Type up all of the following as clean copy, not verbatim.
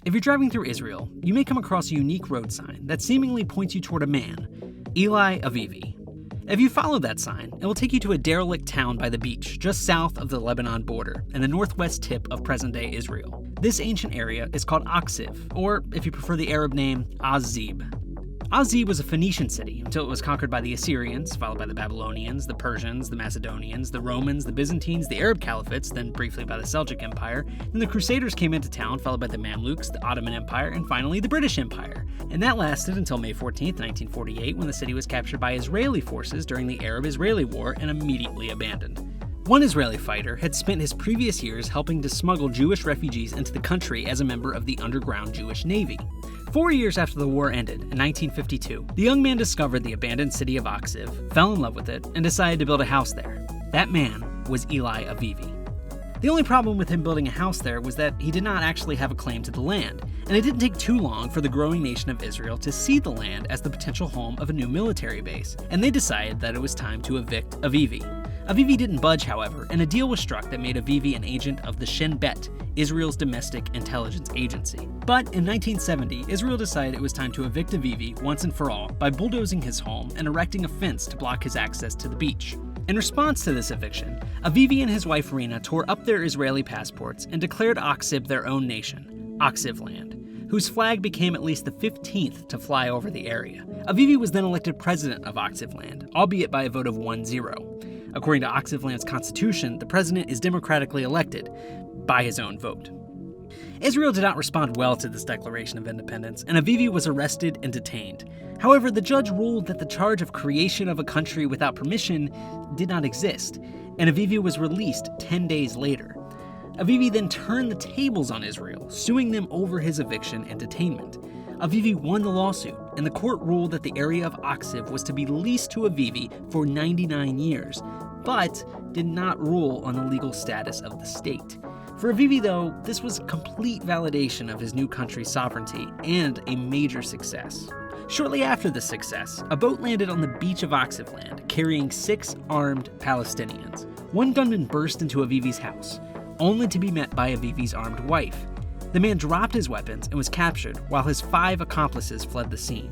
If you're driving through Israel, you may come across a unique road sign that seemingly points you toward a man, Eli Avivi. If you follow that sign, it will take you to a derelict town by the beach, just south of the Lebanon border and the northwest tip of present-day Israel. This ancient area is called Akhziv, or if you prefer the Arab name, Akhzib. Akhzib was a Phoenician city until it was conquered by the Assyrians, followed by the Babylonians, the Persians, the Macedonians, the Romans, the Byzantines, the Arab Caliphates, then briefly by the Seljuk Empire. Then the Crusaders came into town, followed by the Mamluks, the Ottoman Empire, and finally the British Empire. And that lasted until May 14th, 1948, when the city was captured by Israeli forces during the Arab-Israeli War and immediately abandoned. One Israeli fighter had spent his previous years helping to smuggle Jewish refugees into the country as a member of the underground Jewish Navy. 4 years after the war ended, in 1952, the young man discovered the abandoned city of Akhziv, fell in love with it, and decided to build a house there. That man was Eli Avivi. The only problem with him building a house there was that he did not actually have a claim to the land, and it didn't take too long for the growing nation of Israel to see the land as the potential home of a new military base, and they decided that it was time to evict Avivi. Avivi didn't budge, however, and a deal was struck that made Avivi an agent of the Shin Bet, Israel's domestic intelligence agency. But in 1970, Israel decided it was time to evict Avivi once and for all by bulldozing his home and erecting a fence to block his access to the beach. In response to this eviction, Avivi and his wife Rina tore up their Israeli passports and declared Akhzib their own nation, Akhzivland, whose flag became at least the 15th to fly over the area. Avivi was then elected president of Akhzivland, albeit by a vote of 1-0. According to Akhzivland's constitution, the president is democratically elected by his own vote. Israel did not respond well to this declaration of independence, and Avivi was arrested and detained. However, the judge ruled that the charge of creation of a country without permission did not exist, and Avivi was released 10 days later. Avivi then turned the tables on Israel, suing them over his eviction and detainment. Avivi won the lawsuit, and the court ruled that the area of Akhziv was to be leased to Avivi for 99 years, but did not rule on the legal status of the state. For Avivi, though, this was complete validation of his new country's sovereignty and a major success. Shortly after this success, a boat landed on the beach of Akhzivland carrying 6 armed Palestinians. One gunman burst into Avivi's house, only to be met by Avivi's armed wife. The man dropped his weapons and was captured, while his 5 accomplices fled the scene.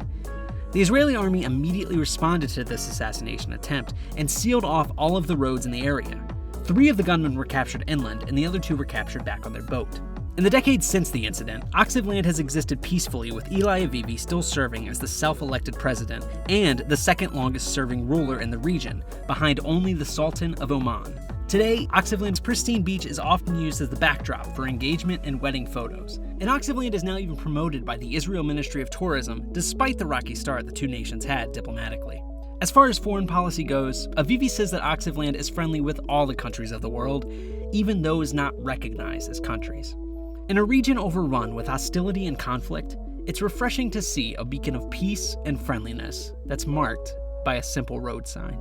The Israeli army immediately responded to this assassination attempt and sealed off all of the roads in the area. 3 of the gunmen were captured inland, and the other 2 were captured back on their boat. In the decades since the incident, Akhzivland has existed peacefully, with Eli Avivi still serving as the self-elected president and the second longest serving ruler in the region, behind only the Sultan of Oman. Today, Akhzivland's pristine beach is often used as the backdrop for engagement and wedding photos. And Akhzivland is now even promoted by the Israel Ministry of Tourism, despite the rocky start the two nations had diplomatically. As far as foreign policy goes, Avivi says that Akhzivland is friendly with all the countries of the world, even those not recognized as countries. In a region overrun with hostility and conflict, it's refreshing to see a beacon of peace and friendliness that's marked by a simple road sign.